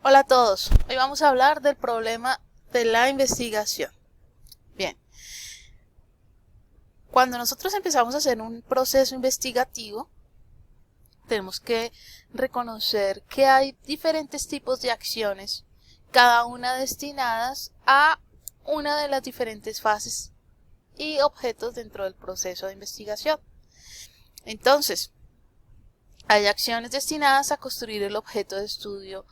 Hola a todos, hoy vamos a hablar del problema de la investigación. Bien, cuando nosotros empezamos a hacer un proceso investigativo, tenemos que reconocer que hay diferentes tipos de acciones, cada una destinadas a una de las diferentes fases y objetos dentro del proceso de investigación. Entonces, hay acciones destinadas a construir el objeto de estudio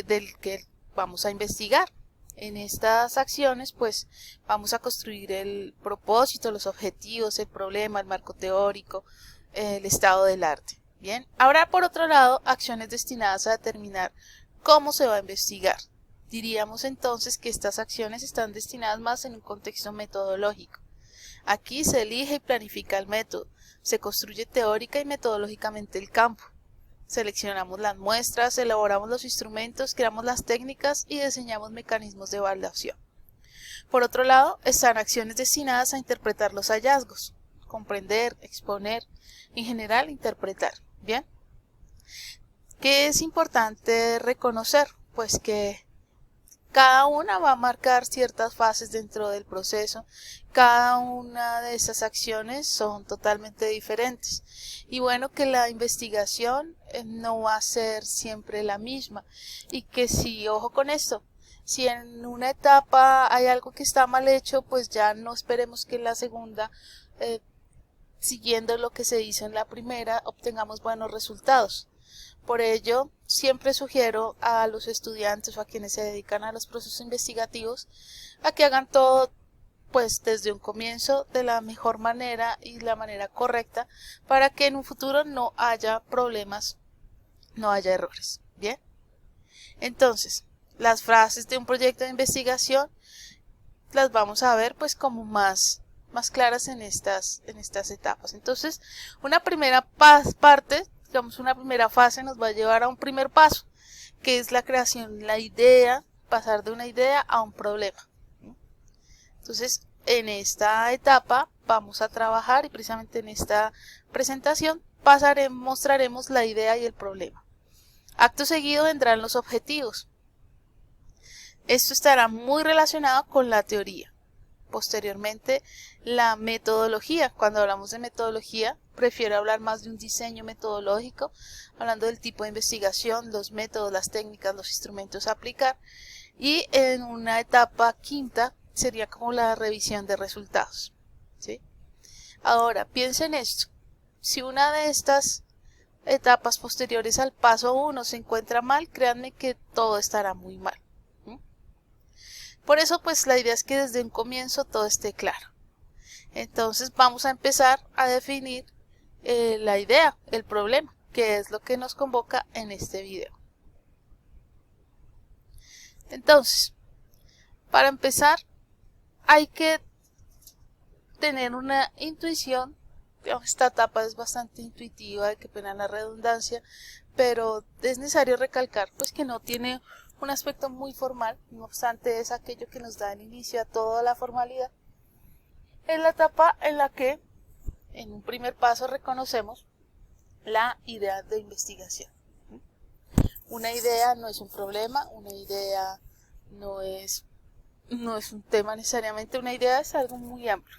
del que vamos a investigar. En estas acciones, pues, vamos a construir el propósito, los objetivos, el problema, el marco teórico, el estado del arte. Bien, habrá por otro lado acciones destinadas a determinar cómo se va a investigar. Diríamos entonces que estas acciones están destinadas más en un contexto metodológico. Aquí se elige y planifica el método, se construye teórica y metodológicamente el campo. Seleccionamos las muestras, elaboramos los instrumentos, creamos las técnicas y diseñamos mecanismos de evaluación. Por otro lado, están acciones destinadas a interpretar los hallazgos, comprender, exponer, en general interpretar. ¿Bien? ¿Qué es importante reconocer? Pues que cada una va a marcar ciertas fases dentro del proceso. Cada una de esas acciones son totalmente diferentes. Y bueno, que la investigación no va a ser siempre la misma. Y que si, ojo con esto, si en una etapa hay algo que está mal hecho, pues ya no esperemos que en la segunda, siguiendo lo que se hizo en la primera, obtengamos buenos resultados. Por ello, siempre sugiero a los estudiantes o a quienes se dedican a los procesos investigativos a que hagan todo pues desde un comienzo de la mejor manera y la manera correcta para que en un futuro no haya problemas, no haya errores. Bien, entonces las frases de un proyecto de investigación las vamos a ver pues como más claras en estas etapas. Entonces, una primera parte, digamos una primera fase nos va a llevar a un primer paso, que es la creación, la idea, pasar de una idea a un problema. Entonces, en esta etapa vamos a trabajar y precisamente en esta presentación mostraremos la idea y el problema. Acto seguido vendrán los objetivos. Esto estará muy relacionado con la teoría. Posteriormente, la metodología. Cuando hablamos de metodología, prefiero hablar más de un diseño metodológico, hablando del tipo de investigación, los métodos, las técnicas, los instrumentos a aplicar. Y en una etapa quinta sería como la revisión de resultados. ¿Sí? Ahora, piensen esto. Si una de estas etapas posteriores al paso 1 se encuentra mal, créanme que todo estará muy mal. Por eso, pues la idea es que desde un comienzo todo esté claro. Entonces vamos a empezar a definir la idea, el problema, que es lo que nos convoca en este video. Entonces, para empezar, hay que tener una intuición. Esta etapa es bastante intuitiva, que pena la redundancia, pero es necesario recalcar pues que no tiene un aspecto muy formal, no obstante es aquello que nos da el inicio a toda la formalidad. Es la etapa en la que en un primer paso reconocemos la idea de investigación. Una idea no es un problema, una idea no es un tema necesariamente, una idea es algo muy amplio.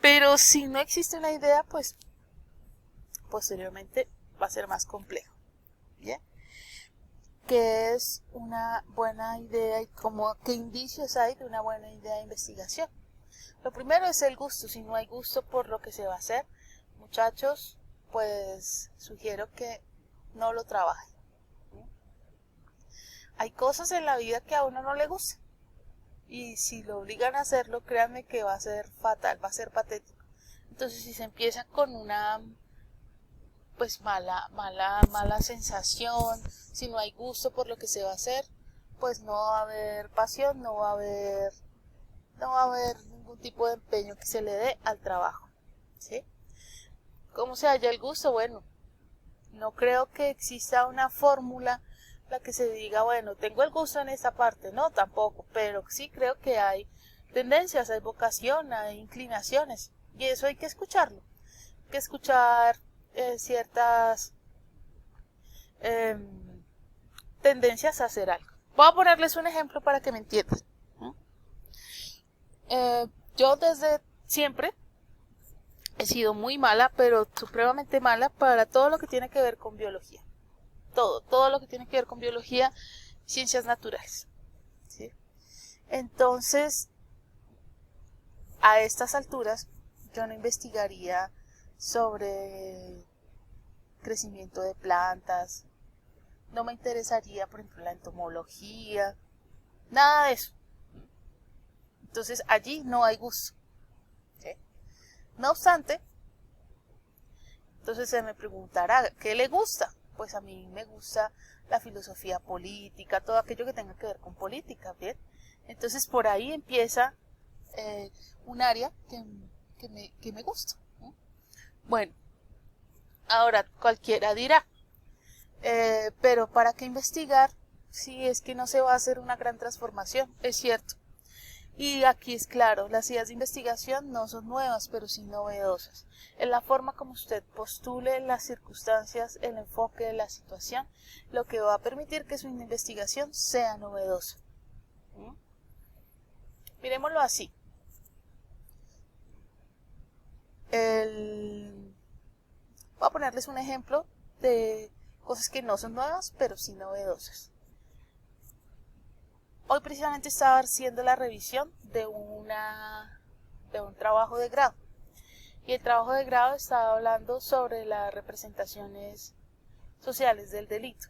Pero si no existe una idea, pues posteriormente va a ser más complejo. ¿Bien? ¿Qué es una buena idea y qué indicios hay de una buena idea de investigación? Lo primero es el gusto. Si no hay gusto por lo que se va a hacer, muchachos, pues sugiero que no lo trabajen. Hay cosas en la vida que a uno no le gustan. Y si lo obligan a hacerlo, créanme que va a ser fatal, va a ser patético. Entonces, si se empieza con una pues mala sensación, si no hay gusto por lo que se va a hacer, pues no va a haber pasión, no va a haber ningún tipo de empeño que se le dé al trabajo. ¿Sí? ¿Cómo se halla el gusto? Bueno, no creo que exista una fórmula la que se diga, bueno, tengo el gusto en esta parte, no, tampoco, pero sí creo que hay tendencias, hay vocación, hay inclinaciones, y eso hay que escucharlo, hay que escuchar ciertas tendencias a hacer algo. Voy a ponerles un ejemplo para que me entiendan. Yo desde siempre he sido muy mala, pero supremamente mala para todo lo que tiene que ver con biología. Todo lo que tiene que ver con biología, ciencias naturales. ¿Sí? Entonces, a estas alturas, yo no investigaría sobre crecimiento de plantas, no me interesaría, por ejemplo, la entomología, nada de eso. Entonces, allí no hay gusto. ¿Sí? No obstante, entonces se me preguntará, ¿qué le gusta? Pues a mí me gusta la filosofía política, todo aquello que tenga que ver con política, ¿bien? Entonces por ahí empieza un área que me gusta. ¿No? Bueno, ahora cualquiera dirá, pero ¿para qué investigar si es que no se va a hacer una gran transformación? Es cierto. Y aquí es claro, las ideas de investigación no son nuevas, pero sí novedosas. En la forma como usted postule las circunstancias, el enfoque de la situación, lo que va a permitir que su investigación sea novedosa. ¿Mm? Miremoslo así. Voy a ponerles un ejemplo de cosas que no son nuevas, pero sí novedosas. Hoy precisamente estaba haciendo la revisión de un trabajo de grado. Y el trabajo de grado estaba hablando sobre las representaciones sociales del delito.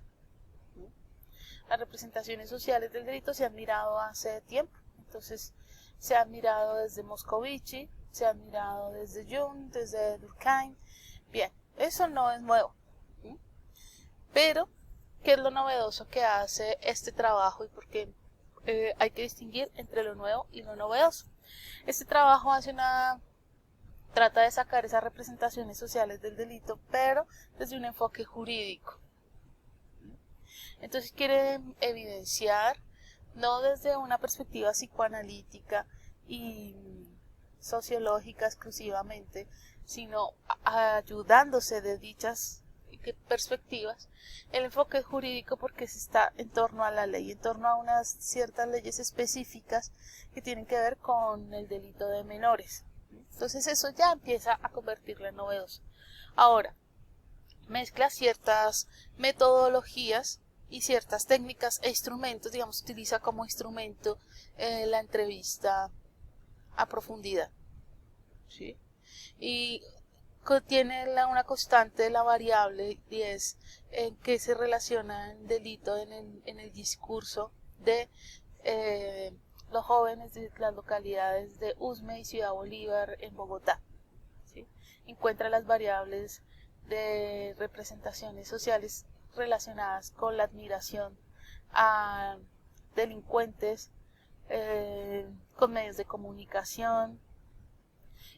Las representaciones sociales del delito se han mirado hace tiempo. Entonces, se han mirado desde Moscovici, se han mirado desde Jung, desde Durkheim. Bien, eso no es nuevo. Pero, ¿qué es lo novedoso que hace este trabajo y por qué hay que distinguir entre lo nuevo y lo novedoso? Este trabajo trata de sacar esas representaciones sociales del delito, pero desde un enfoque jurídico. Entonces quiere evidenciar, no desde una perspectiva psicoanalítica y sociológica exclusivamente, sino ayudándose de dichas perspectivas, el enfoque jurídico porque se está en torno a la ley, en torno a unas ciertas leyes específicas que tienen que ver con el delito de menores. Entonces eso ya empieza a convertirlo en novedoso. Ahora, mezcla ciertas metodologías y ciertas técnicas e instrumentos, digamos, utiliza como instrumento la entrevista a profundidad. ¿Sí? Y tiene una constante de la variable 10 en que se relaciona el delito en el discurso de los jóvenes de las localidades de Usme y Ciudad Bolívar en Bogotá. ¿Sí? Encuentra las variables de representaciones sociales relacionadas con la admiración a delincuentes, con medios de comunicación.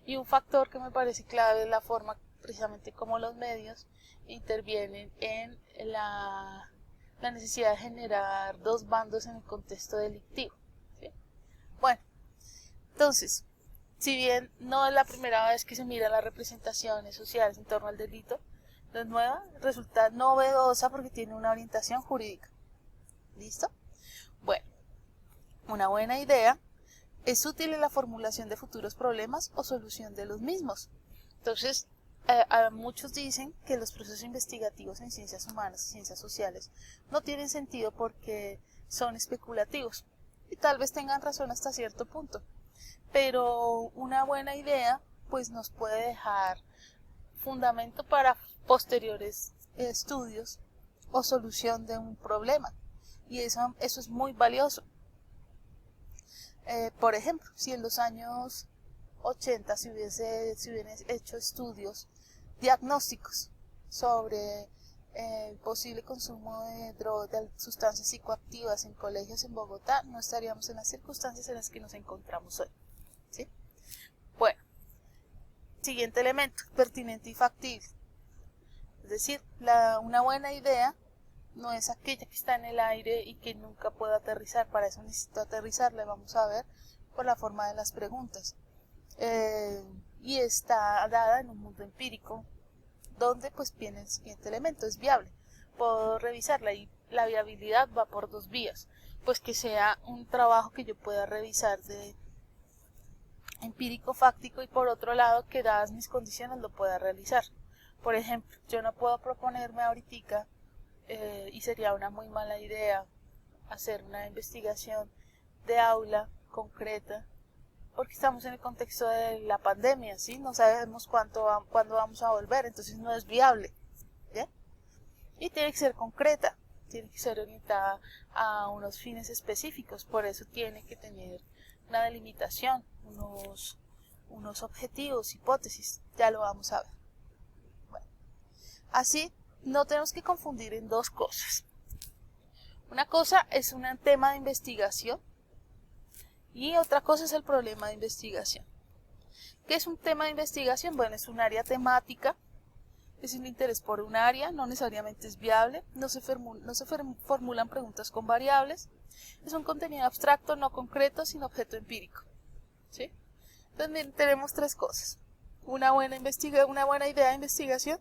Y un factor que me parece clave es la forma precisamente como los medios intervienen en la necesidad de generar dos bandos en el contexto delictivo. ¿Sí? Bueno, entonces, si bien no es la primera vez que se mira las representaciones sociales en torno al delito, no es nueva, resulta novedosa porque tiene una orientación jurídica. ¿Listo? Bueno, una buena idea es útil en la formulación de futuros problemas o solución de los mismos. Entonces, muchos dicen que los procesos investigativos en ciencias humanas y ciencias sociales no tienen sentido porque son especulativos. Y tal vez tengan razón hasta cierto punto. Pero una buena idea pues nos puede dejar fundamento para posteriores estudios o solución de un problema. Y eso es muy valioso. Por ejemplo, si en los años 80 se hubieran hecho estudios diagnósticos sobre el posible consumo de sustancias psicoactivas en colegios en Bogotá, no estaríamos en las circunstancias en las que nos encontramos hoy. ¿Sí? Bueno, siguiente elemento, pertinente y factible. Es decir, una buena idea no es aquella que está en el aire y que nunca puede aterrizar. Para eso necesito aterrizarla, vamos a ver por la forma de las preguntas. Y está dada en un mundo empírico, donde pues viene el siguiente elemento, es viable. Puedo revisarla y la viabilidad va por dos vías, pues que sea un trabajo que yo pueda revisar de empírico fáctico y por otro lado que dadas mis condiciones lo pueda realizar. Por ejemplo, yo no puedo proponerme ahorita y sería una muy mala idea hacer una investigación de aula concreta porque estamos en el contexto de la pandemia, ¿sí? No sabemos cuándo vamos a volver, entonces no es viable, ¿ya? Y tiene que ser concreta, tiene que ser orientada a unos fines específicos, por eso tiene que tener una delimitación, unos objetivos, hipótesis, ya lo vamos a ver. Bueno, así no tenemos que confundir en dos cosas. Una cosa es un tema de investigación y otra cosa es el problema de investigación. ¿Qué es un tema de investigación? Bueno, es un área temática, es un interés por un área, no necesariamente es viable, no se formulan preguntas con variables, es un contenido abstracto, no concreto, sin objeto empírico. ¿Sí? Entonces tenemos tres cosas: una buena idea de investigación,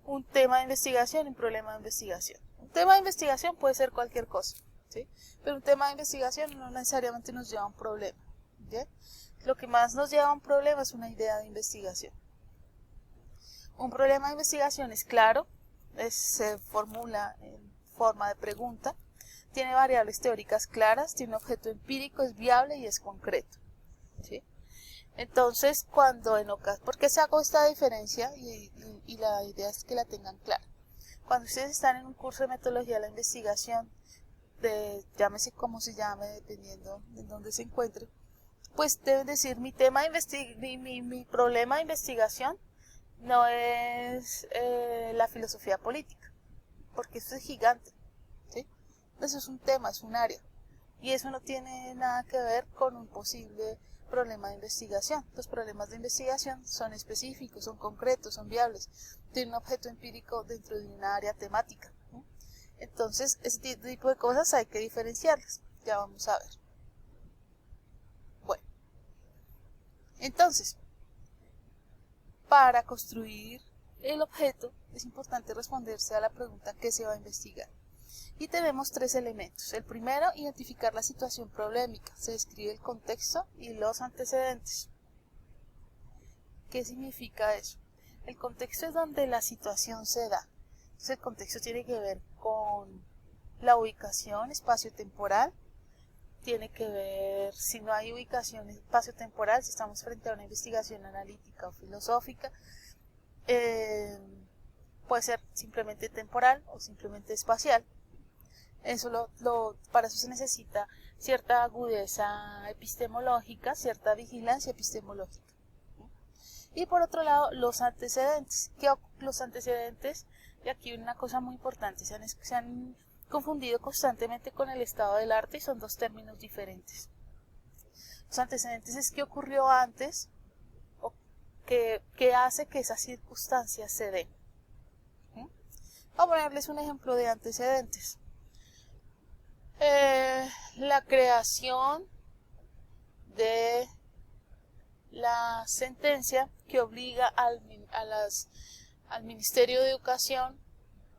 un tema de investigación y un problema de investigación. Un tema de investigación puede ser cualquier cosa, ¿sí? Pero un tema de investigación no necesariamente nos lleva a un problema, ¿bien? Lo que más nos lleva a un problema es una idea de investigación. Un problema de investigación es claro, se formula en forma de pregunta, tiene variables teóricas claras, tiene un objeto empírico, es viable y es concreto, ¿sí? Entonces, ¿por qué se hago esta diferencia? Y la idea es que la tengan clara. Cuando ustedes están en un curso de metodología de la investigación, llámese como se llame, dependiendo de dónde se encuentre, pues deben decir, mi problema de investigación no es la filosofía política, porque eso es gigante, ¿sí? Eso es un tema, es un área, y eso no tiene nada que ver con un posible problema de investigación. Los problemas de investigación son específicos, son concretos, son viables, tienen un objeto empírico dentro de una área temática, ¿sí? Entonces, ese tipo de cosas hay que diferenciarlas, ya vamos a ver. Bueno, entonces, para construir el objeto es importante responderse a la pregunta ¿qué se va a investigar? Y tenemos tres elementos. El primero, identificar la situación problemática. Se describe el contexto y los antecedentes. ¿Qué significa eso? El contexto es donde la situación se da. Entonces el contexto tiene que ver con la ubicación espacio-temporal. Tiene que ver, si no hay ubicación espacio-temporal, si estamos frente a una investigación analítica o filosófica, puede ser simplemente temporal o simplemente espacial. Para eso se necesita cierta agudeza epistemológica, cierta vigilancia epistemológica. Y por otro lado, los antecedentes. Los antecedentes, y aquí una cosa muy importante, se han confundido constantemente con el estado del arte y son dos términos diferentes. Los antecedentes es qué ocurrió antes o qué hace que esas circunstancias se den. Voy a ponerles un ejemplo de antecedentes. La creación de la sentencia que obliga al Ministerio de Educación,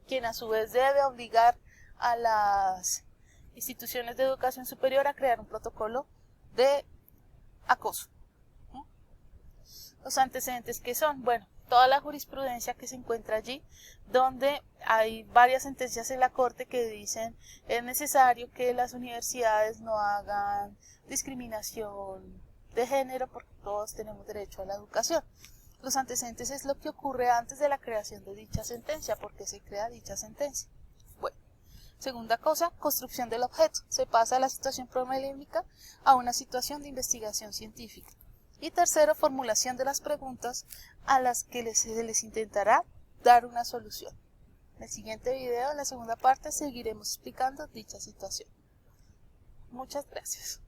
quien a su vez debe obligar a las instituciones de educación superior a crear un protocolo de acoso. Los antecedentes que son, bueno, toda la jurisprudencia que se encuentra allí, donde hay varias sentencias en la Corte que dicen es necesario que las universidades no hagan discriminación de género porque todos tenemos derecho a la educación. Los antecedentes es lo que ocurre antes de la creación de dicha sentencia, porque se crea dicha sentencia. Bueno, segunda cosa, construcción del objeto. Se pasa de la situación problemática a una situación de investigación científica. Y tercero, formulación de las preguntas a las que se les intentará dar una solución. En el siguiente video, en la segunda parte, seguiremos explicando dicha situación. Muchas gracias.